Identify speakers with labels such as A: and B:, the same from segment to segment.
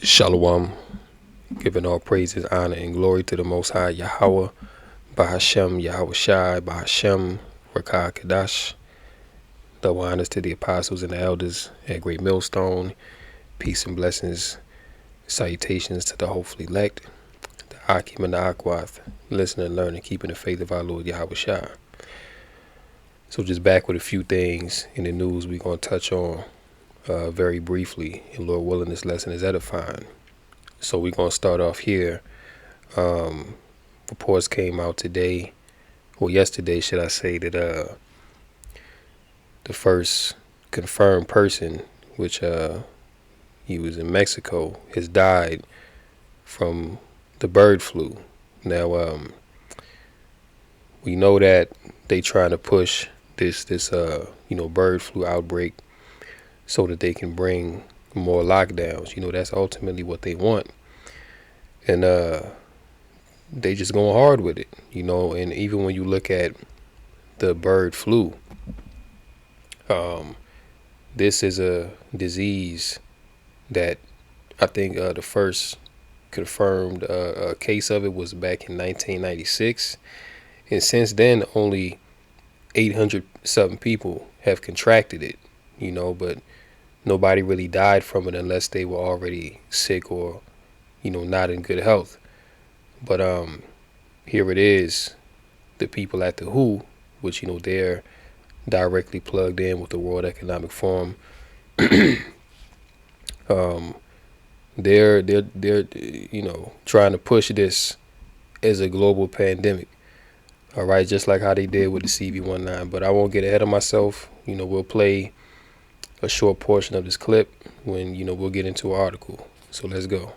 A: Shalom, giving all praises, honor, and glory to the Most High Yahweh, Bahashem, Yahweh Shai, Bahashem, Rakah Kadash. Double honors to the apostles and the elders at Great Millstone. Peace and blessings, salutations to the hopefully elect, the Akim and the Akwath, listening and learning, keeping the faith of our Lord Yahweh Shai. So just back with a few things in the news we're going to touch on very briefly, and Lord willing, this lesson is edifying. So we're going to start off here. Reports came out today, or yesterday, should I say, that the first confirmed person, which he was in Mexico, has died from the bird flu. Now, we know that they trying to push this bird flu outbreak so that they can bring more lockdowns. That's ultimately what they want. And they just going hard with it, and even when you look at the bird flu, this is a disease that I think the first confirmed case of it was back in 1996. And since then, only 800 something people have contracted it, but nobody really died from it unless they were already sick or, not in good health. But here it is, the people at the WHO, which, they're directly plugged in with the World Economic Forum. They're trying to push this as a global pandemic. All right, just like how they did with the CV19. But I won't get ahead of myself. We'll play a short portion of this clip when, we'll get into our article. So let's go.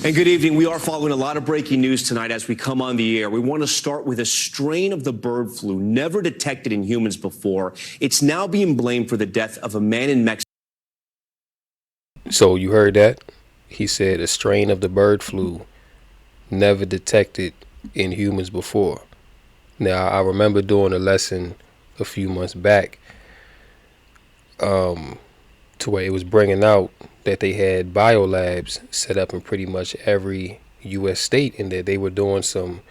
B: And good evening. We are following a lot of breaking news tonight as we come on the air. We want to start with a strain of the bird flu never detected in humans before. It's now being blamed for the death of a man in Mexico.
A: So you heard that? He said a strain of the bird flu never detected in humans before. Now, I remember doing a lesson a few months back to where it was bringing out that they had biolabs set up in pretty much every U.S. state, and that they were doing some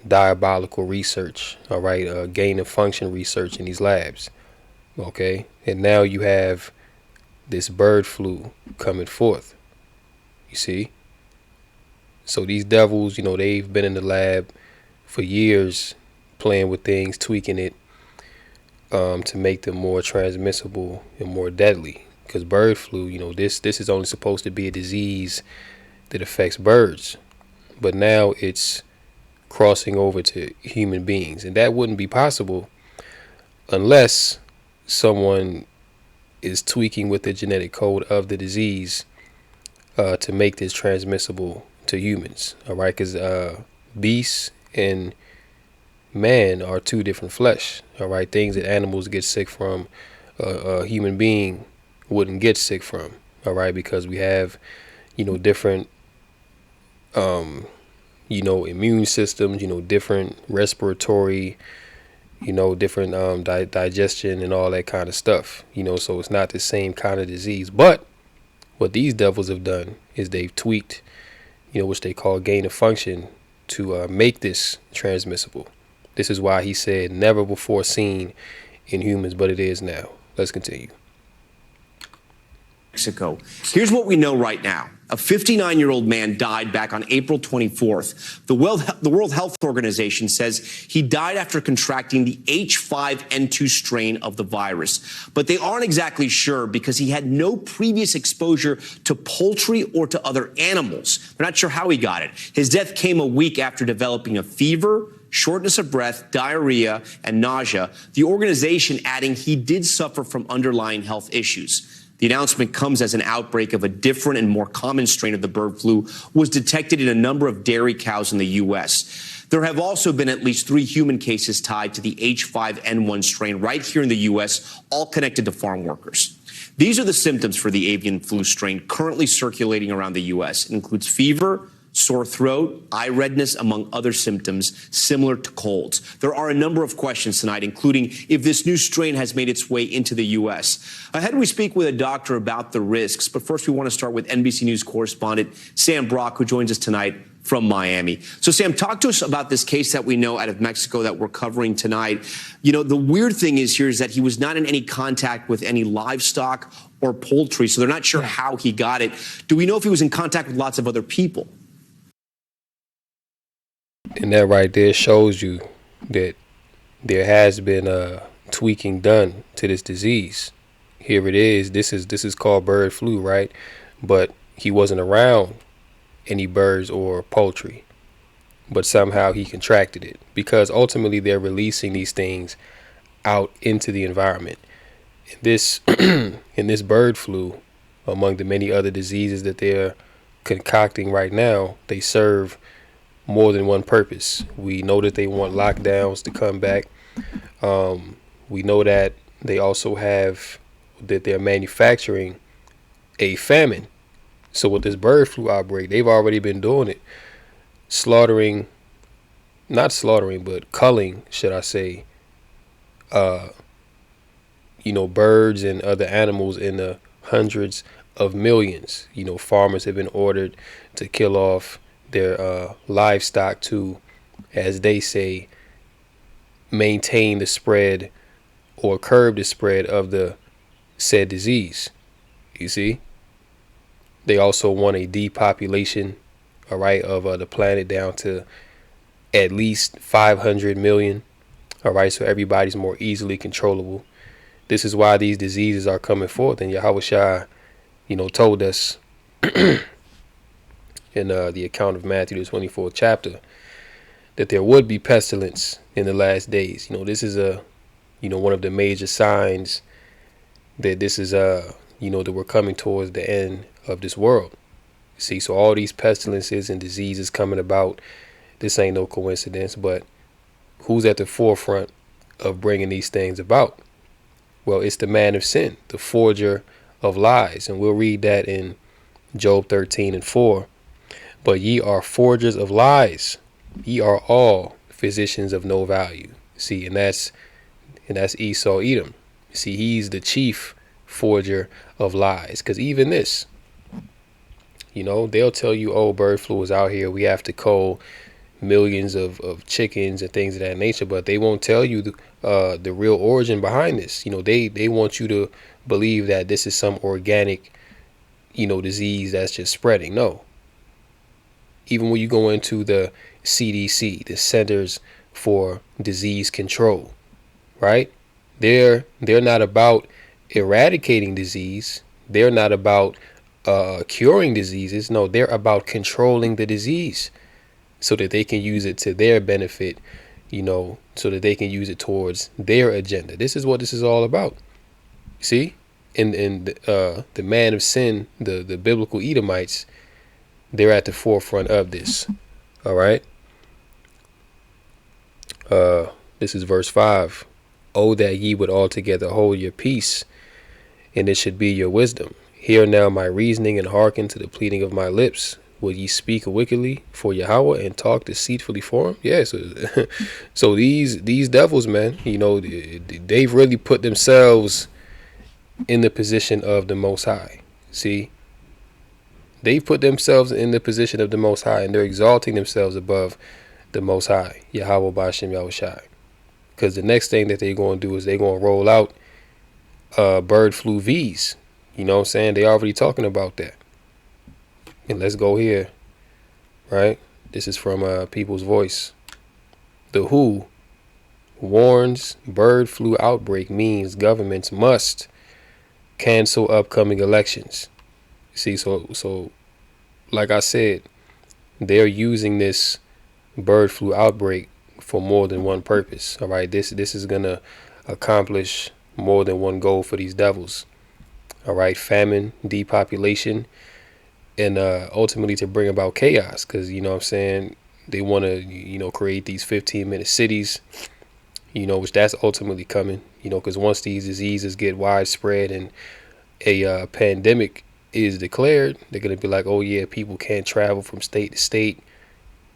A: diabolical research, all right, gain of function research in these labs, okay? And now you have this bird flu coming forth, you see? So these devils, they've been in the lab for years playing with things, tweaking it to make them more transmissible and more deadly. Because bird flu, this is only supposed to be a disease that affects birds. But now it's crossing over to human beings. And that wouldn't be possible unless someone is tweaking with the genetic code of the disease to make this transmissible to humans. All right, because beasts and man are two different flesh. All right, things that animals get sick from, a human being wouldn't get sick from. All right, because we have, different, immune systems, different respiratory, different digestion and all that kind of stuff. So it's not the same kind of disease. But what these devils have done is they've tweaked, which they call gain of function, to make this transmissible. This is why he said never before seen in humans, but it is now. Let's continue.
B: Mexico. Here's what we know right now. A 59-year-old man died back on April 24th. The World Health Organization says he died after contracting the H5N2 strain of the virus. But they aren't exactly sure because he had no previous exposure to poultry or to other animals. They're not sure how he got it. His death came a week after developing a fever, shortness of breath, diarrhea, and nausea. The organization adding he did suffer from underlying health issues. The announcement comes as an outbreak of a different and more common strain of the bird flu was detected in a number of dairy cows in the U.S. There have also been at least 3 human cases tied to the H5N1 strain right here in the U.S., all connected to farm workers. These are the symptoms for the avian flu strain currently circulating around the U.S. It includes fever, sore throat, eye redness, among other symptoms similar to colds. There are a number of questions tonight, including if this new strain has made its way into the U.S. Ahead, we speak with a doctor about the risks. But first, we want to start with NBC News correspondent Sam Brock, who joins us tonight from Miami. So, Sam, talk to us about this case that we know out of Mexico that we're covering tonight. You know, the weird thing is that he was not in any contact with any livestock or poultry, so they're not sure how he got it. Do we know if he was in contact with lots of other people?
A: And that right there shows you that there has been tweaking done to this disease. Here it is. This is called bird flu, right? But he wasn't around any birds or poultry, but somehow he contracted it, because ultimately they're releasing these things out into the environment. This in this bird flu, among the many other diseases that they're concocting right now, they serve more than one purpose. We know that they want lockdowns to come back. We know that they also have that they're manufacturing a famine. So with this bird flu outbreak, they've already been doing it, but culling, should I say, birds and other animals in the hundreds of millions. You know, farmers have been ordered to kill off their livestock to, as they say, maintain the spread or curb the spread of the said disease. You see? They also want a depopulation, all right, of the planet down to at least 500 million, all right, so everybody's more easily controllable. This is why these diseases are coming forth. And Yahushua, told us in the account of Matthew, the 24th chapter, that there would be pestilence in the last days. This is one of the major signs that this is, that we're coming towards the end of this world. See, so all these pestilences and diseases coming about, this ain't no coincidence, but who's at the forefront of bringing these things about? Well, it's the man of sin, the forger of lies. And we'll read that in Job 13:4. But ye are forgers of lies. Ye are all physicians of no value. See, and that's Esau Edom. See, he's the chief forger of lies. Because even this, they'll tell you, oh, bird flu is out here. We have to cull millions of chickens and things of that nature. But they won't tell you the real origin behind this. They want you to believe that this is some organic, disease that's just spreading. No. Even when you go into the CDC, the Centers for Disease Control, right? They're not about eradicating disease. They're not about curing diseases. No, they're about controlling the disease so that they can use it to their benefit, so that they can use it towards their agenda. This is what this is all about. See? In the man of sin, the biblical Edomites, they're at the forefront of this. All right. This is verse 5. Oh, that ye would altogether hold your peace, and it should be your wisdom. Hear now my reasoning, and hearken to the pleading of my lips. Will ye speak wickedly for Yahweh and talk deceitfully for him? Yeah, so these devils, man, they've really put themselves in the position of the Most High. See? They've put themselves in the position of the Most High, and they're exalting themselves above the Most High, Yahweh B'Ashem Yahushai. Because the next thing that they're going to do is they're going to roll out bird flu V's. You know what I'm saying? They already talking about that. And let's go here, right? This is from People's Voice. The WHO warns bird flu outbreak means governments must cancel upcoming elections. See, so like I said, they're using this bird flu outbreak for more than one purpose. All right, this is gonna accomplish more than one goal for these devils. All right, famine, depopulation, and ultimately to bring about chaos. Because what I'm saying, they want to create these 15-minute cities. Which that's ultimately coming. Because once these diseases get widespread and a pandemic is declared, they're going to be like, oh yeah, people can't travel from state to state.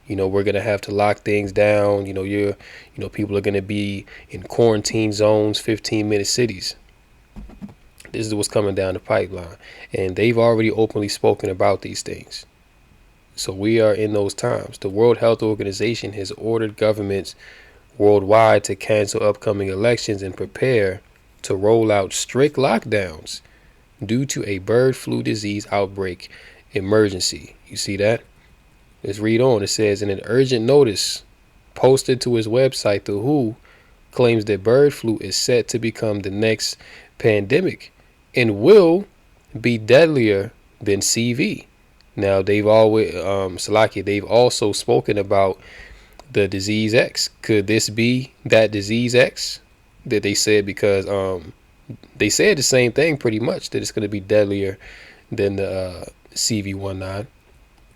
A: We're going to have to lock things down. People are going to be in quarantine zones, 15-minute cities. This is what's coming down the pipeline. And they've already openly spoken about these things. So we are in those times. The World Health Organization has ordered governments worldwide to cancel upcoming elections and prepare to roll out strict lockdowns due to a bird flu disease outbreak emergency. You see that? Let's read on. It says, in an urgent notice posted to his website, the WHO claims that bird flu is set to become the next pandemic and will be deadlier than CV. Now, they've also spoken about the disease X. Could this be that disease X that they said? Because they said the same thing pretty much, that it's going to be deadlier than the CV19.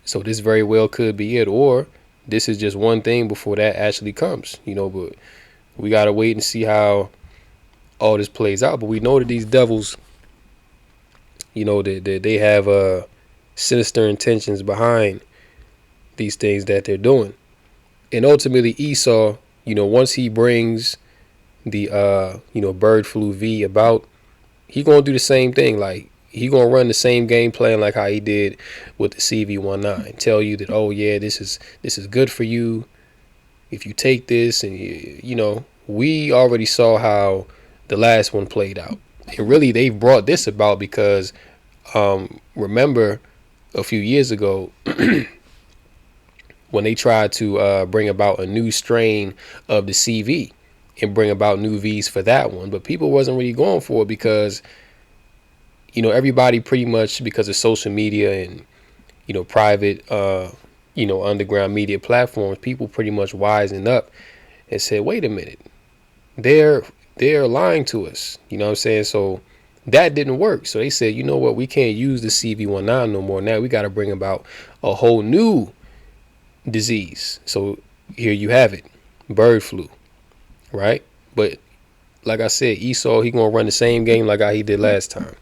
A: So this very well could be it, or this is just one thing before that actually comes, but we got to wait and see how all this plays out. But we know that these devils, they have sinister intentions behind these things that they're doing. And ultimately Esau, once he brings the bird flu V about, he gonna do the same thing. Like, he gonna run the same game plan like how he did with the CV19. Tell you that, oh yeah, this is good for you if you take this. And we already saw how the last one played out. And really, they brought this about because remember a few years ago when they tried to bring about a new strain of the CV and bring about new Vs for that one, but people wasn't really going for it because everybody pretty much, because of social media and private underground media platforms, people pretty much wising up and said, wait a minute, they're lying to us. You know what I'm saying? So that didn't work. So they said, you know what, we can't use the CV19 no more. Now we got to bring about a whole new disease. So here you have it, bird flu, right? But like I said, Esau, he gonna run the same game like how he did last time.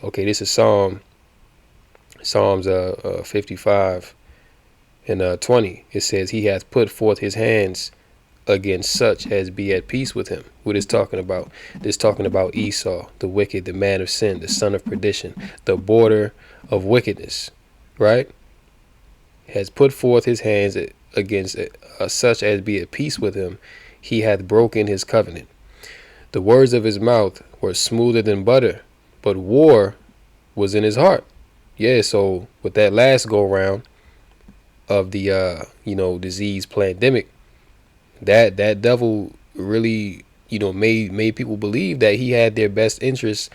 A: Okay, this is Psalms 55 and 20. It says, he hath put forth his hands against such as be at peace with him. What is talking about? This talking about Esau, the wicked, the man of sin, the son of perdition, the border of wickedness, right? Has put forth his hands against such as be at peace with him. He hath broken his covenant. The words of his mouth were smoother than butter, but war was in his heart. Yeah, so with that last go round of the disease pandemic, that devil really made people believe that he had their best interests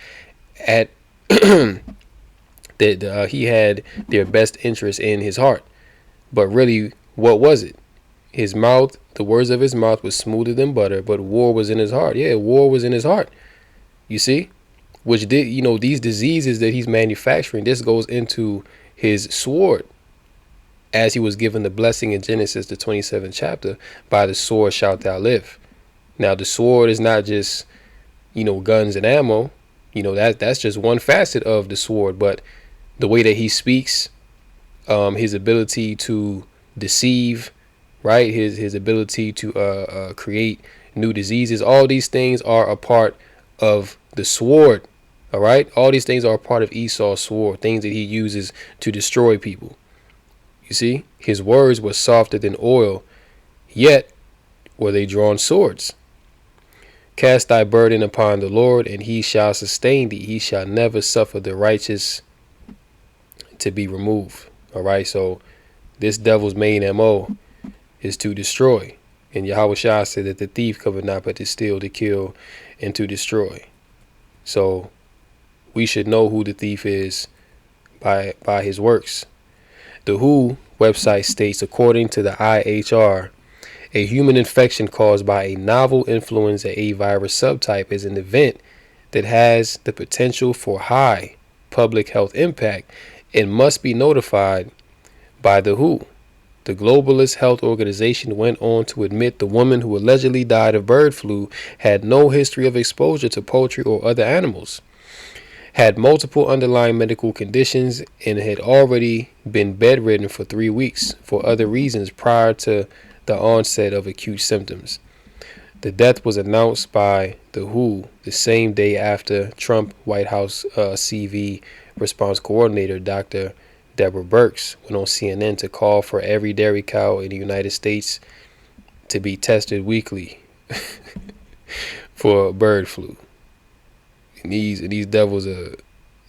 A: at that he had their best interest in his heart. But really, what was it? His mouth, the words of his mouth was smoother than butter, but war was in his heart. Yeah, war was in his heart. You see? Which did, these diseases that he's manufacturing, this goes into his sword. As he was given the blessing in Genesis, the 27th chapter, by the sword shalt thou live. Now, the sword is not just, guns and ammo. That's just one facet of the sword. But the way that he speaks, his ability to deceive, right? His ability to create new diseases. All these things are a part of the sword. All right. All these things are a part of Esau's sword, things that he uses to destroy people. You see, his words were softer than oil, yet were they drawn swords. Cast thy burden upon the Lord, and he shall sustain thee. He shall never suffer the righteous to be removed. All right. So this devil's main MO is to destroy. And Yahweh Shah said that the thief cometh not but to steal, to kill, and to destroy. So we should know who the thief is by his works. The WHO website states, according to the IHR, a human infection caused by a novel influenza A virus subtype is an event that has the potential for high public health impact and must be notified by the WHO. The Globalist Health Organization went on to admit the woman who allegedly died of bird flu had no history of exposure to poultry or other animals. had multiple underlying medical conditions and had already been bedridden for 3 weeks for other reasons prior to the onset of acute symptoms. The death was announced by the WHO the same day after Trump White House CV response coordinator Dr. Deborah Birx went on CNN to call for every dairy cow in the United States to be tested weekly for bird flu. And these devils are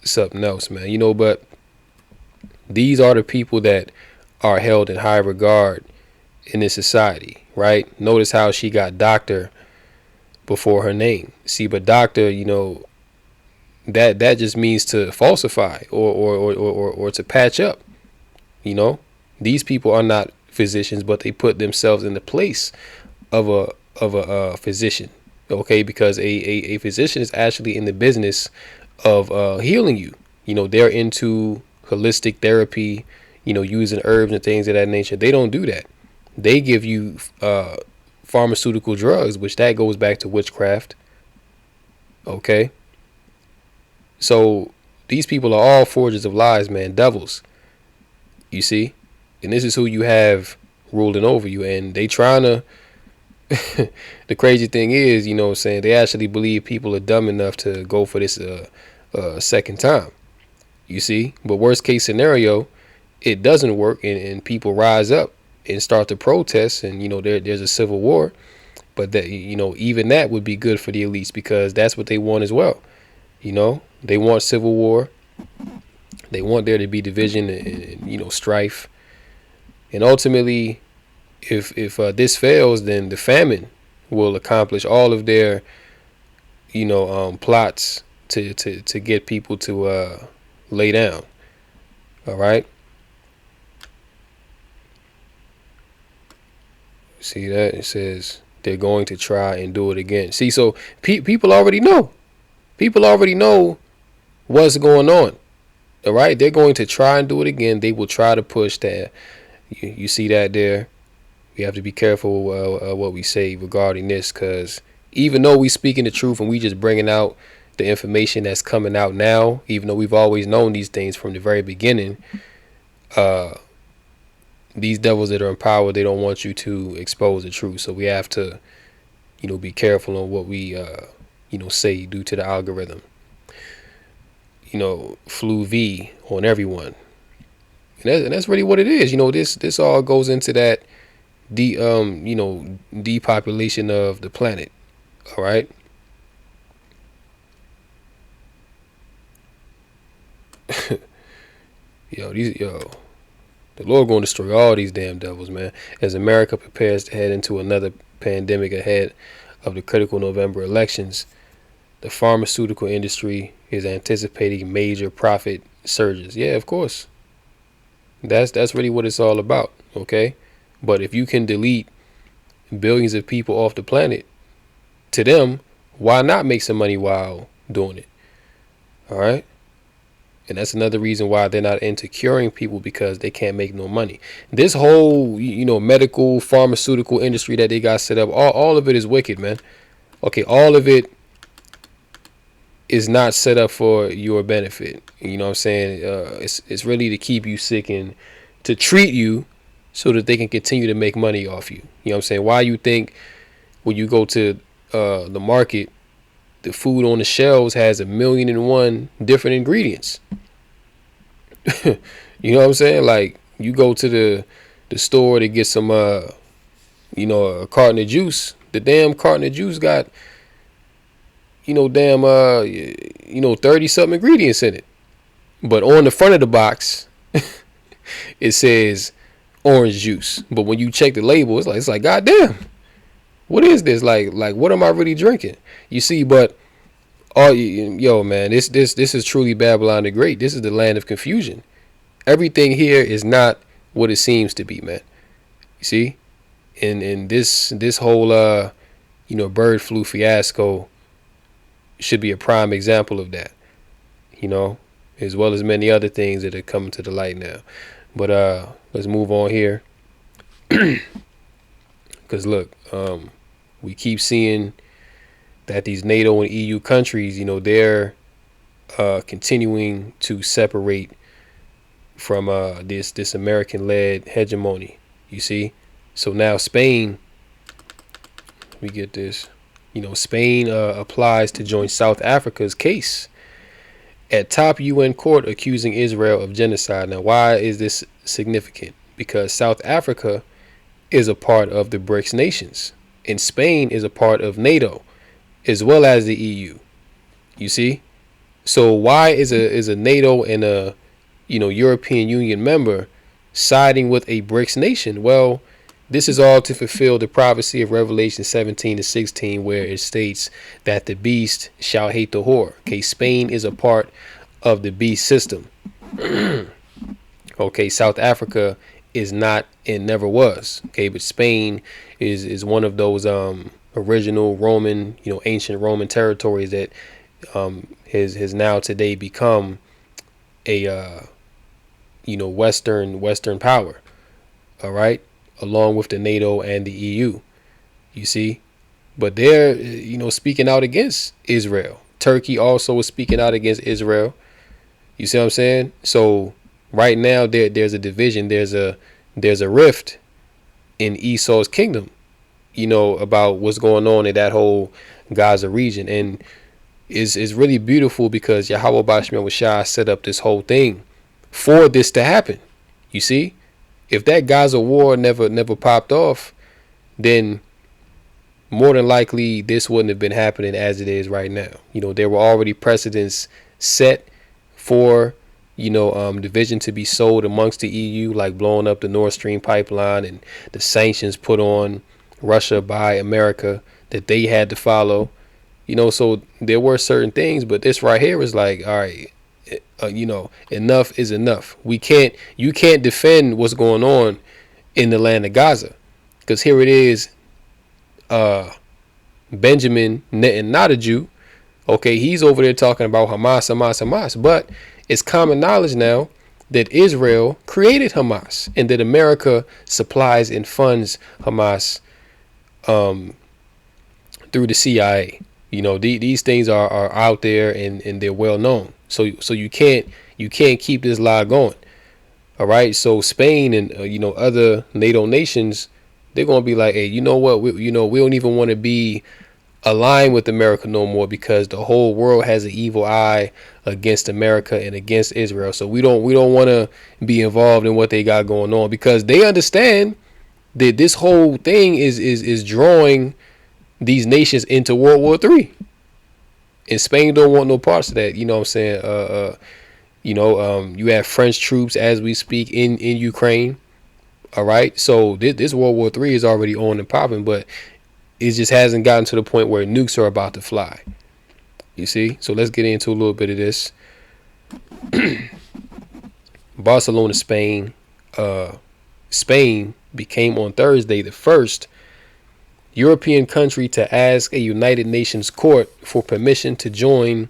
A: something else, man. But these are the people that are held in high regard in this society, right? Notice how she got doctor before her name. See, but doctor, that just means to falsify or to patch up. These people are not physicians, but they put themselves in the place of a physician. Okay, because a physician is actually in the business of healing you. They're into holistic therapy, using herbs and things of that nature. They don't do that. They give you pharmaceutical drugs, which that goes back to witchcraft. Okay. So these people are all forgers of lies, man, devils. You see? And this is who you have ruling over you. And they trying to, the crazy thing is, they actually believe people are dumb enough to go for this second time. You see? But worst case scenario, it doesn't work and people rise up and start to protest and, there's a civil war. But that, even that would be good for the elites because that's what they want as well. They want civil war. They want there to be division and strife. And ultimately, if this fails, then the famine will accomplish all of their, plots to get people to lay down. All right. See that? It says they're going to try and do it again. See, so people already know. People already know what's going on. All right. They're going to try and do it again. They will try to push that. You see that there? We have to be careful what we say regarding this, because even though we speaking the truth and we just bringing out the information that's coming out now, even though we've always known these things from the very beginning, these devils that are in power, they don't want you to expose the truth. So we have to, be careful on what we, say due to the algorithm. Flu V on everyone. And that's really what it is. This all goes into that depopulation of the planet. All right. The Lord going to destroy all these damn devils, man. As America prepares to head into another pandemic ahead of the critical November elections, the pharmaceutical industry is anticipating major profit surges. Yeah, of course. That's really what it's all about, okay? But if you can delete billions of people off the planet, to them, why not make some money while doing it? All right? And that's another reason why they're not into curing people, because they can't make no money. This whole, medical, pharmaceutical industry that they got set up, all of it is wicked, man. Okay, all of it is not set up for your benefit. You know what I'm saying? It's really to keep you sick and to treat you so that they can continue to make money off you. You know what I'm saying? Why you think when you go to the market, the food on the shelves has 1,000,001 different ingredients? You know what I'm saying? Like, you go to the store to get some, a carton of juice. The damn carton of juice got, 30 something ingredients in it. But on the front of the box, it says orange juice. But when you check the label, it's like, goddamn, what is this? Like, what am I really drinking? You see, but man, this is truly Babylon the Great. This is the land of confusion. Everything here is not what it seems to be, man. You see, and this whole bird flu fiasco should be a prime example of that. As well as many other things that are coming to the light now. But let's move on here. Because look, we keep seeing that these NATO and EU countries, they're continuing to separate from this American-led hegemony. You see, so now Spain, we get this. Spain applies to join South Africa's case at top UN court accusing Israel of genocide. Now, why is this significant? Because South Africa is a part of the BRICS nations, and Spain is a part of NATO, as well as the EU. You see, so why is a NATO and a European Union member siding with a BRICS nation? Well, this is all to fulfill the prophecy of Revelation 17-16, where it states that the beast shall hate the whore. Okay, Spain is a part of the beast system. Okay, South Africa is not and never was. Okay, but Spain is one of those original Roman, ancient Roman territories that has now today become a Western power. All right, along with the NATO and the EU. You see, but they're speaking out against Israel. Turkey also is speaking out against Israel. You see what I'm saying? So right now there's a division. There's a rift in Esau's kingdom. About what's going on in that whole Gaza region, and is really beautiful because Yahweh Bashman Shah set up this whole thing for this to happen. You see, if that Gaza war never popped off, then more than likely this wouldn't have been happening as it is right now. There were already precedents set for division to be sold amongst the EU, like blowing up the Nord Stream pipeline and the sanctions put on Russia by America that they had to follow. So there were certain things, but this right here is like, all right, enough is enough. You can't defend what's going on in the land of Gaza, because here it is, Benjamin Netanyahu. Okay, he's over there talking about Hamas, but it's common knowledge now that Israel created Hamas and that America supplies and funds Hamas through the CIA. These things are out there and they're well known. So you can't keep this lie going. All right. So Spain and other NATO nations, they're gonna be like, hey, you know what? We don't even want to be aligned with America no more, because the whole world has an evil eye against America and against Israel. So we don't want to be involved in what they got going on, because they understand that this whole thing is drawing these nations into World War III. And Spain don't want no parts of that. You know what I'm saying? You have French troops as we speak in Ukraine. All right. So this World War III is already on and popping, but it just hasn't gotten to the point where nukes are about to fly. You see? So let's get into a little bit of this. Barcelona, Spain. Spain became on Thursday the first European country to ask a United Nations court for permission to join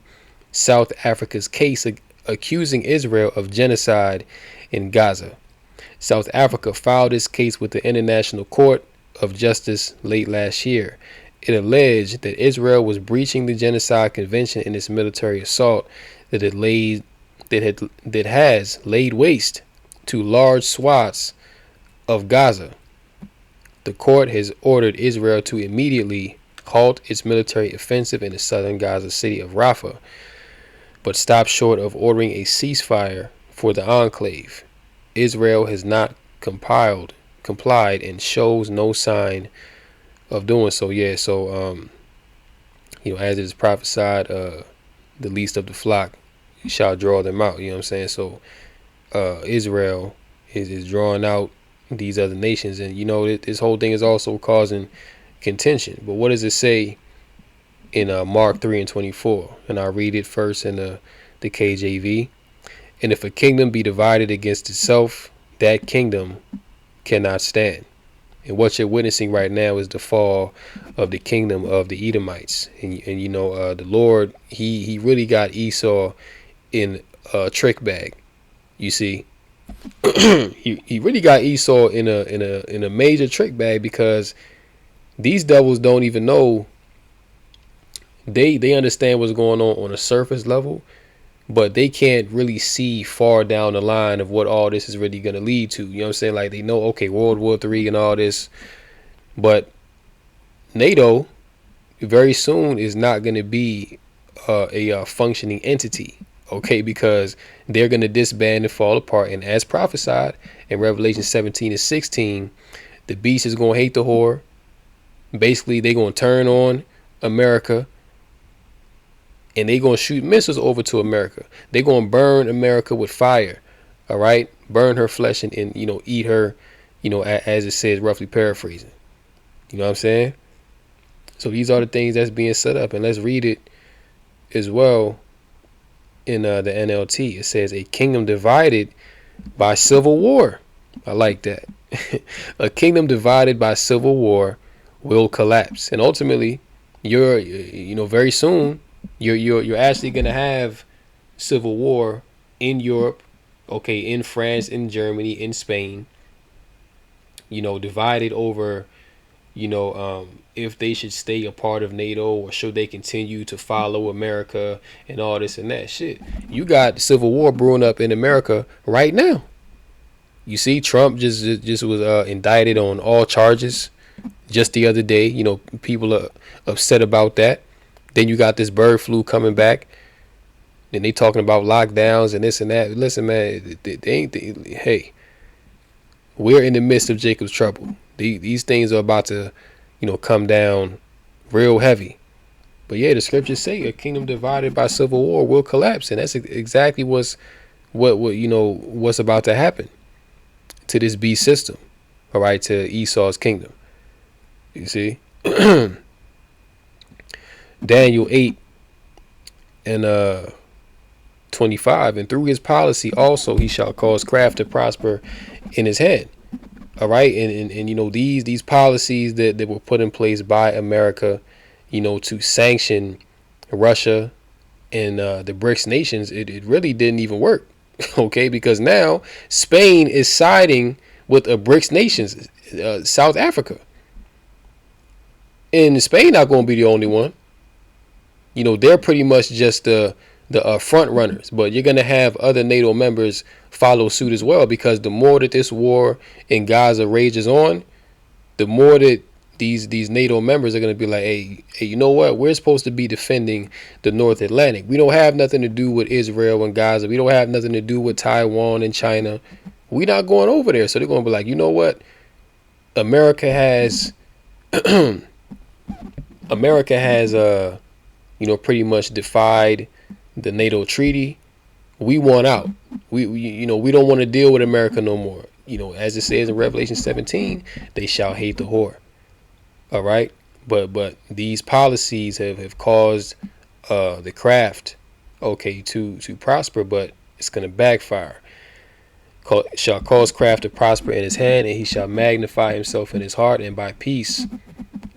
A: South Africa's case accusing Israel of genocide in Gaza. South Africa filed its case with the International Court of Justice late last year. It alleged that Israel was breaching the Genocide Convention in its military assault that has laid waste to large swaths of Gaza. The court has ordered Israel to immediately halt its military offensive in the southern Gaza city of Rafah, but stopped short of ordering a ceasefire for the enclave. Israel has not complied and shows no sign of doing so. Yeah, so as it is prophesied, the least of the flock shall draw them out. You know what I'm saying? So Israel is drawing out these other nations, and this whole thing is also causing contention. But what does it say in Mark 3:24? And I'll read it first in the KJV. And if a kingdom be divided against itself, that kingdom cannot stand. And what you're witnessing right now is the fall of the kingdom of the Edomites. And the Lord, he really got Esau in a trick bag. You see, he really got Esau in a major trick bag, because these devils don't even know. They understand what's going on a surface level, but they can't really see far down the line of what all this is really going to lead to. You know what I'm saying? Like, they know, okay, World War III and all this, but NATO very soon is not going to be a functioning entity, okay, because they're going to disband and fall apart. And as prophesied in Revelation 17 and 16, the beast is going to hate the whore. Basically, they're going to turn on America, and they're going to shoot missiles over to America. They're going to burn America with fire, all right? Burn her flesh and eat her, as it says, roughly paraphrasing. You know what I'm saying? So these are the things that's being set up. And let's read it as well in the NLT. It says, a kingdom divided by civil war. I like that. A kingdom divided by civil war will collapse. And ultimately, very soon, you're actually going to have civil war in Europe, okay, in France, in Germany, in Spain, divided over, if they should stay a part of NATO or should they continue to follow America and all this and that shit. You got civil war brewing up in America right now. You see, Trump just was indicted on all charges just the other day. People are upset about that. Then you got this bird flu coming back. Then they talking about lockdowns and this and that. Listen, man, hey, we're in the midst of Jacob's trouble. These things are about to, come down real heavy. But yeah, the scriptures say a kingdom divided by civil war will collapse, and that's exactly what's about to happen to this beast system. All right, to Esau's kingdom. You see, Daniel 8 and 25, and through his policy also he shall cause craft to prosper in his hand. All right, and these policies that were put in place by America, to sanction Russia and the BRICS nations, it really didn't even work. Okay, because now Spain is siding with a BRICS nations, South Africa, and Spain not going to be the only one. They're pretty much just the front runners, but you're going to have other NATO members follow suit as well, because the more that this war in Gaza rages on, the more that these NATO members are going to be like, hey, you know what? We're supposed to be defending the North Atlantic. We don't have nothing to do with Israel and Gaza. We don't have nothing to do with Taiwan and China. We're not going over there. So they're going to be like, you know what? America has pretty much defied the NATO treaty. We want out. We don't want to deal with America no more. As it says in Revelation 17, they shall hate the whore. All right. But these policies have caused the craft, okay, to prosper, but it's going to backfire. Shall cause craft to prosper in his hand, and he shall magnify himself in his heart, and by peace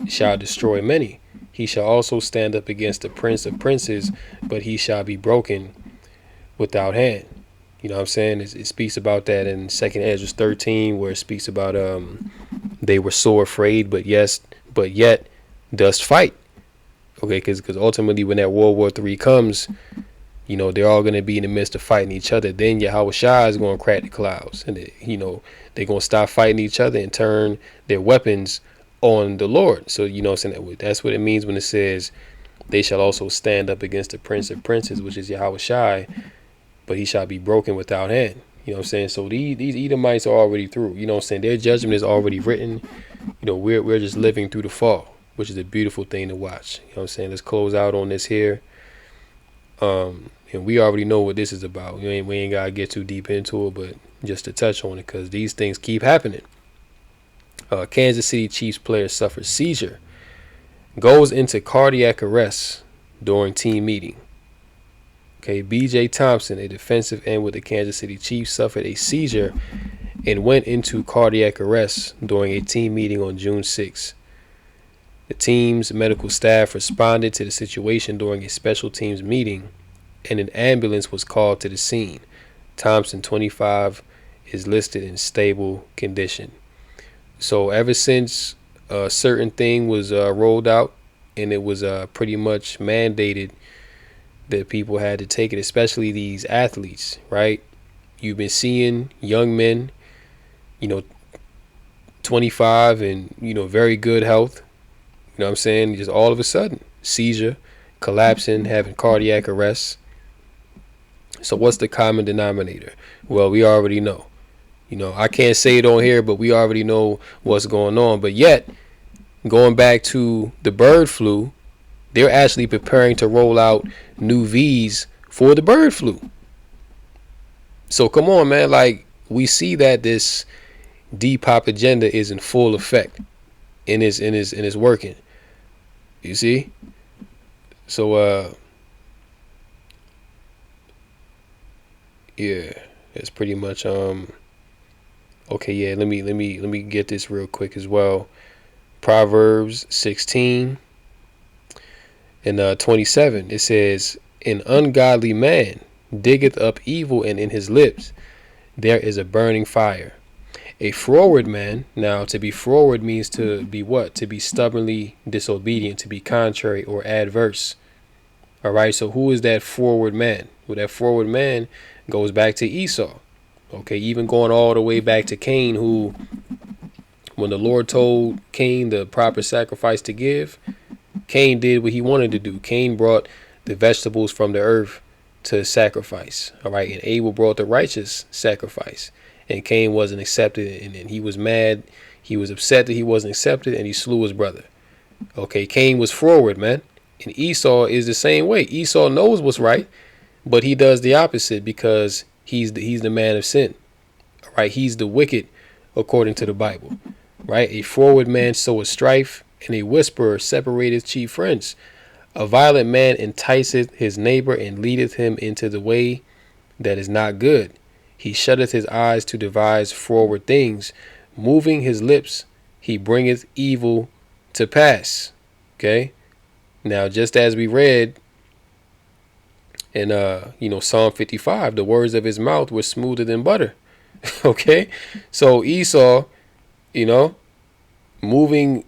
A: shall destroy many. He shall also stand up against the prince of princes, but he shall be broken without hand. You know what I'm saying? It speaks about that in 2nd Ezra 13, where it speaks about they were so afraid, but yet does fight. Okay, because ultimately when that World War III comes, they're all going to be in the midst of fighting each other. Then Yahweh Shai is going to crack the clouds, and they're going to stop fighting each other and turn their weapons on the Lord. So that's what it means when it says they shall also stand up against the prince of princes, which is Yahweh Shai, but he shall be broken without hand. You know what I'm saying? So these Edomites are already through. You know what I'm saying? Their judgment is already written. We're just living through the fall, which is a beautiful thing to watch. You know what I'm saying? Let's close out on this here. And we already know what this is about. We ain't gotta get too deep into it, but just to touch on it, because these things keep happening. Kansas City Chiefs player suffers seizure, goes into cardiac arrest during team meeting. Okay, B.J. Thompson, a defensive end with the Kansas City Chiefs, suffered a seizure and went into cardiac arrest during a team meeting on June 6. The team's medical staff responded to the situation during a special teams meeting, and an ambulance was called to the scene. Thompson, 25, is listed in stable condition. So ever since a certain thing was rolled out, and it was pretty much mandated that people had to take it, especially these athletes, right? You've been seeing young men, you know, 25 and, very good health. You know what I'm saying? Just all of a sudden, seizure, collapsing, having cardiac arrest. So what's the common denominator? Well, we already know. I can't say it on here, but we already know what's going on. But yet, going back to the bird flu, they're actually preparing to roll out new V's for the bird flu. So come on, man. Like, we see that this Depop agenda is in full effect and is working. You see? So yeah, it's pretty much okay, yeah, let me get this real quick as well. Proverbs 16 and 27, it says, an ungodly man diggeth up evil, and in his lips there is a burning fire. A froward man, now to be froward means to be what? To be stubbornly disobedient, to be contrary or adverse. All right, so who is that froward man? Well, that froward man goes back to Esau. Okay, even going all the way back to Cain, who, when the Lord told Cain the proper sacrifice to give, Cain did what he wanted to do. Cain brought the vegetables from the earth to sacrifice. All right. And Abel brought the righteous sacrifice. And Cain wasn't accepted. And he was mad. He was upset that he wasn't accepted. And he slew his brother. Okay. Cain was forward, man. And Esau is the same way. Esau knows what's right, but he does the opposite because he's the man of sin. All right. He's the wicked according to the Bible. Right. A forward man soweth strife, and a whisperer separateth chief friends. A violent man enticeth his neighbor, and leadeth him into the way that is not good. He shutteth his eyes to devise forward things. Moving his lips, he bringeth evil to pass. Okay. Now, just as we read in Psalm 55, the words of his mouth were smoother than butter. Okay. So Esau, moving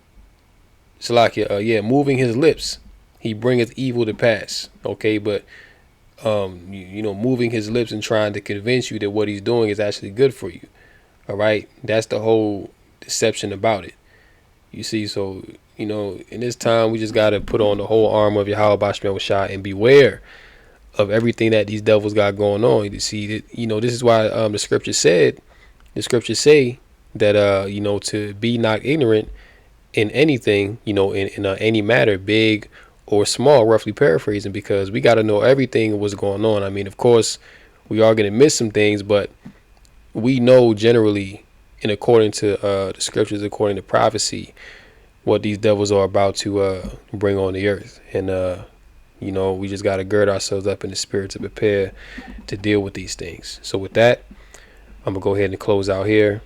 A: moving his lips, he bringeth evil to pass. Okay, but moving his lips and trying to convince you that what he's doing is actually good for you. All right, that's the whole deception about it. You see, so in this time we just gotta put on the whole armor of Yahweh Bashmel Shah and beware of everything that these devils got going on. You see that this is why the scriptures say that to be not ignorant in anything, in any matter, big or small, roughly paraphrasing, because we got to know everything what's going on. I mean, of course, we are going to miss some things, but we know generally, and according to the scriptures, according to prophecy, what these devils are about to bring on the earth. And, we just got to gird ourselves up in the spirit to prepare to deal with these things. So with that, I'm going to go ahead and close out here.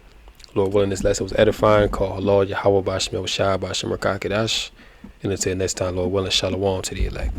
A: Lord willing, this lesson was edifying. Call Lord Yahweh Bashmel Shah Basham Rakakadash. And until next time, Lord willing, shalom to the elect.